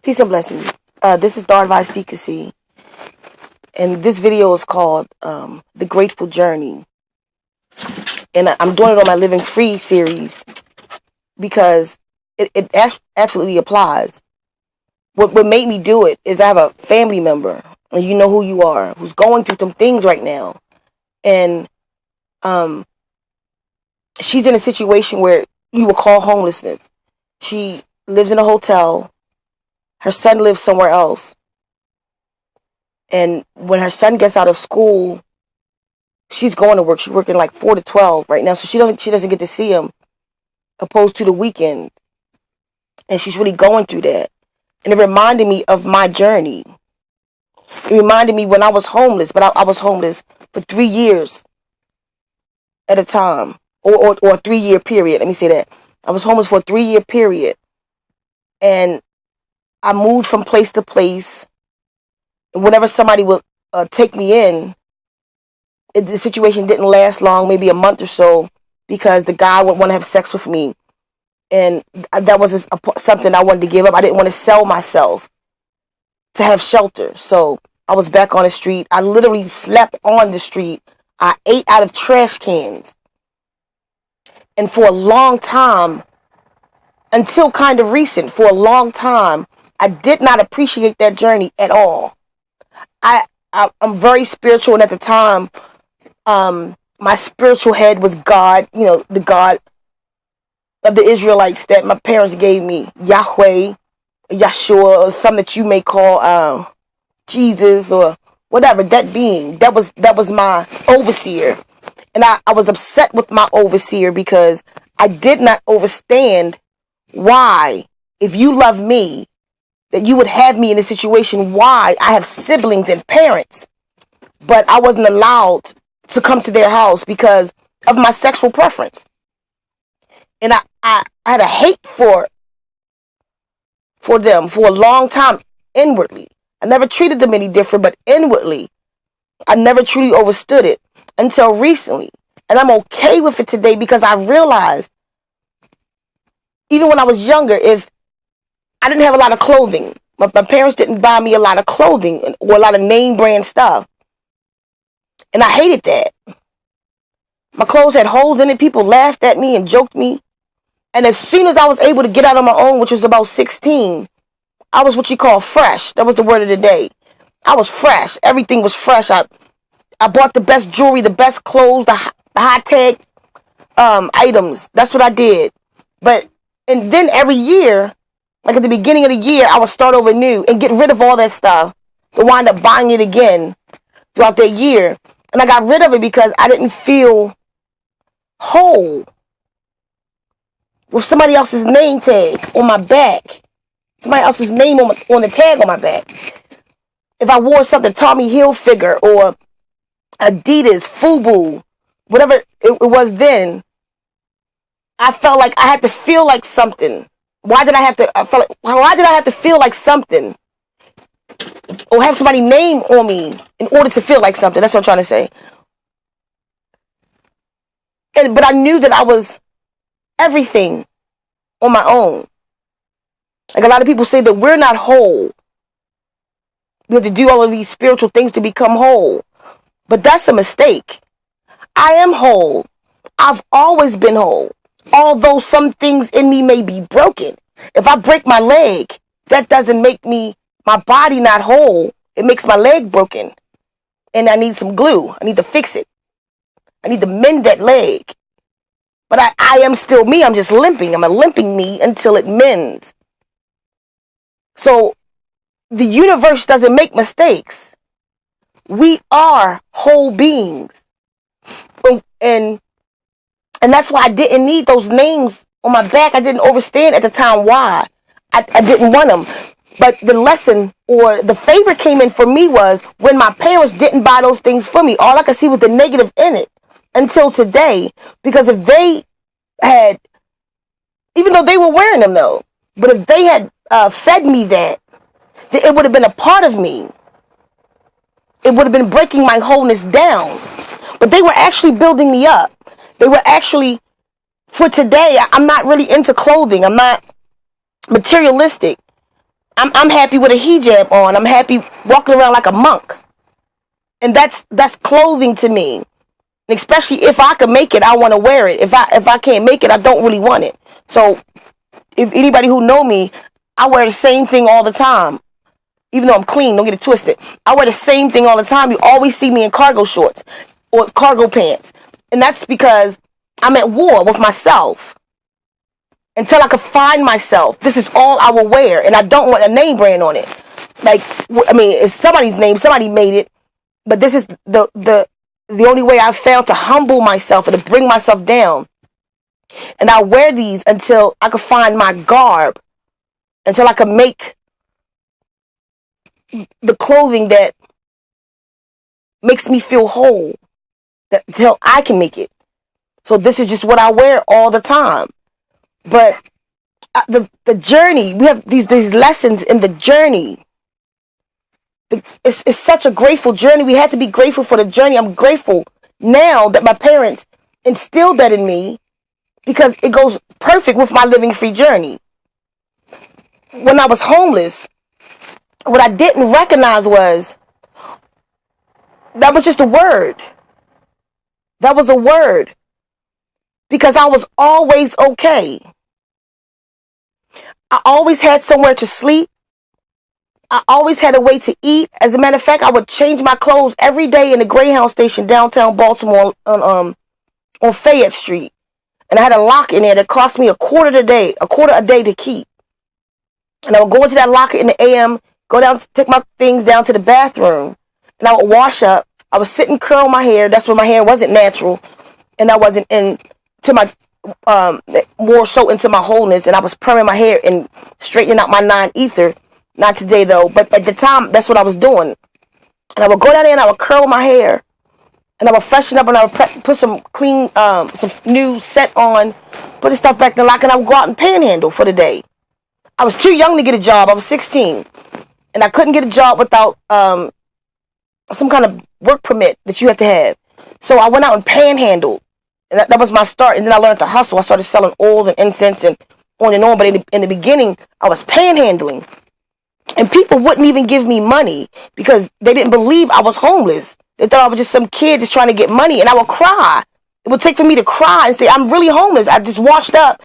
Peace and blessings. This is Darvai Sikasi, and this video is called The Grateful Journey. And I'm doing it on my Living Free series because it absolutely applies. What made me do it is I have a family member, and you know who you are, who's going through some things right now. And she's in a situation where you would call homelessness. She lives in a hotel. Her son lives somewhere else. And when her son gets out of school, she's going to work. She's working like 4 to 12 right now, so she doesn't get to see him, opposed to the weekend. And she's really going through that. And it reminded me of my journey. It reminded me when I was homeless, but I was homeless for 3 years at a time, or a 3-year period. Let me say that. I was homeless for a 3-year period. And I moved from place to place. And whenever somebody would take me in, the situation didn't last long, maybe a month or so, because the guy would want to have sex with me. And that was something I wanted to give up. I didn't want to sell myself to have shelter. So I was back on the street. I literally slept on the street. I ate out of trash cans. And for a long time, until kind of recent, for a long time, I did not appreciate that journey at all. I'm very spiritual, and at the time, my spiritual head was God, the God of the Israelites that my parents gave me, Yahweh, Yeshua, or something that you may call Jesus or whatever, that being. That was my overseer. And I was upset with my overseer because I did not understand why, if you love me, that you would have me in a situation. Why I have siblings and parents, but I wasn't allowed to come to their house because of my sexual preference. And I had a hate for them for a long time inwardly. I never treated them any different, but inwardly, I never truly understood it until recently. And I'm okay with it today because I realized, even when I was younger, if I didn't have a lot of clothing, my parents didn't buy me a lot of clothing or a lot of name brand stuff. And I hated that. My clothes had holes in it. People laughed at me and joked me. And as soon as I was able to get out on my own, which was about 16, I was what you call fresh. That was the word of the day. I was fresh. Everything was fresh. I bought the best jewelry, the best clothes, the high-tech items. That's what I did. And then every year, like at the beginning of the year, I would start over new and get rid of all that stuff to wind up buying it again throughout that year. And I got rid of it because I didn't feel whole with somebody else's name tag on my back. Somebody else's name on the tag on my back. If I wore something Tommy Hilfiger or Adidas, FUBU, whatever it was then, I felt like I had to feel like something. Why did I have to feel like something or have somebody's name on me in order to feel like something? That's what I'm trying to say. But I knew that I was everything on my own. Like a lot of people say that we're not whole. We have to do all of these spiritual things to become whole. But that's a mistake. I am whole. I've always been whole. Although some things in me may be broken. If I break my leg, that doesn't make my body not whole. It makes my leg broken. And I need some glue. I need to fix it. I need to mend that leg. But I am still me. I'm just limping. I'm a limping me until it mends. So the universe doesn't make mistakes. We are whole beings. And that's why I didn't need those names on my back. I didn't understand at the time why. I didn't want them. But the lesson or the favor came in for me was when my parents didn't buy those things for me. All I could see was the negative in it until today. Because if they had, even though they were wearing them though, but if they had fed me that, then it would have been a part of me. It would have been breaking my wholeness down. But they were actually building me up. They were actually, for today, I'm not really into clothing. I'm not materialistic. I'm happy with a hijab on. I'm happy walking around like a monk. And that's clothing to me. And especially if I can make it, I want to wear it. If I can't make it, I don't really want it. So if anybody who know me, I wear the same thing all the time. Even though I'm clean, don't get it twisted. I wear the same thing all the time. You always see me in cargo shorts or cargo pants. And that's because I'm at war with myself. Until I can find myself, this is all I will wear. And I don't want a name brand on it. Like, I mean, it's somebody's name. Somebody made it. But this is the only way I've found to humble myself and to bring myself down. And I wear these until I can find my garb. Until I can make the clothing that makes me feel whole. Until I can make it. So this is just what I wear all the time. But the journey, we have these lessons in the journey. It's such a grateful journey. We had to be grateful for the journey. I'm grateful now that my parents instilled that in me because it goes perfect with my living free journey. When I was homeless, what I didn't recognize was that was just a word. That was a word. Because I was always okay. I always had somewhere to sleep. I always had a way to eat. As a matter of fact, I would change my clothes every day in the Greyhound station downtown Baltimore on Fayette Street. And I had a locker in there that cost me a quarter a day to keep. And I would go into that locker in the AM, go down, take my things down to the bathroom, and I would wash up. I would sit and curl my hair. That's when my hair wasn't natural, and I wasn't into my more so into my wholeness, and I was perming my hair and straightening out my 9 ether. Not today though, but at the time that's what I was doing. And I would go down there and I would curl my hair, and I would freshen up, and I would put some clean, some new set on, put the stuff back in the locker, and I would go out and panhandle for the day. I was too young to get a job. I was 16, and I couldn't get a job without some kind of work permit that you have to have. So I went out and panhandled. And that was my start. And then I learned to hustle. I started selling oils and incense and on and on. But in the beginning, I was panhandling. And people wouldn't even give me money because they didn't believe I was homeless. They thought I was just some kid just trying to get money. And I would cry. It would take for me to cry and say, I'm really homeless. I just washed up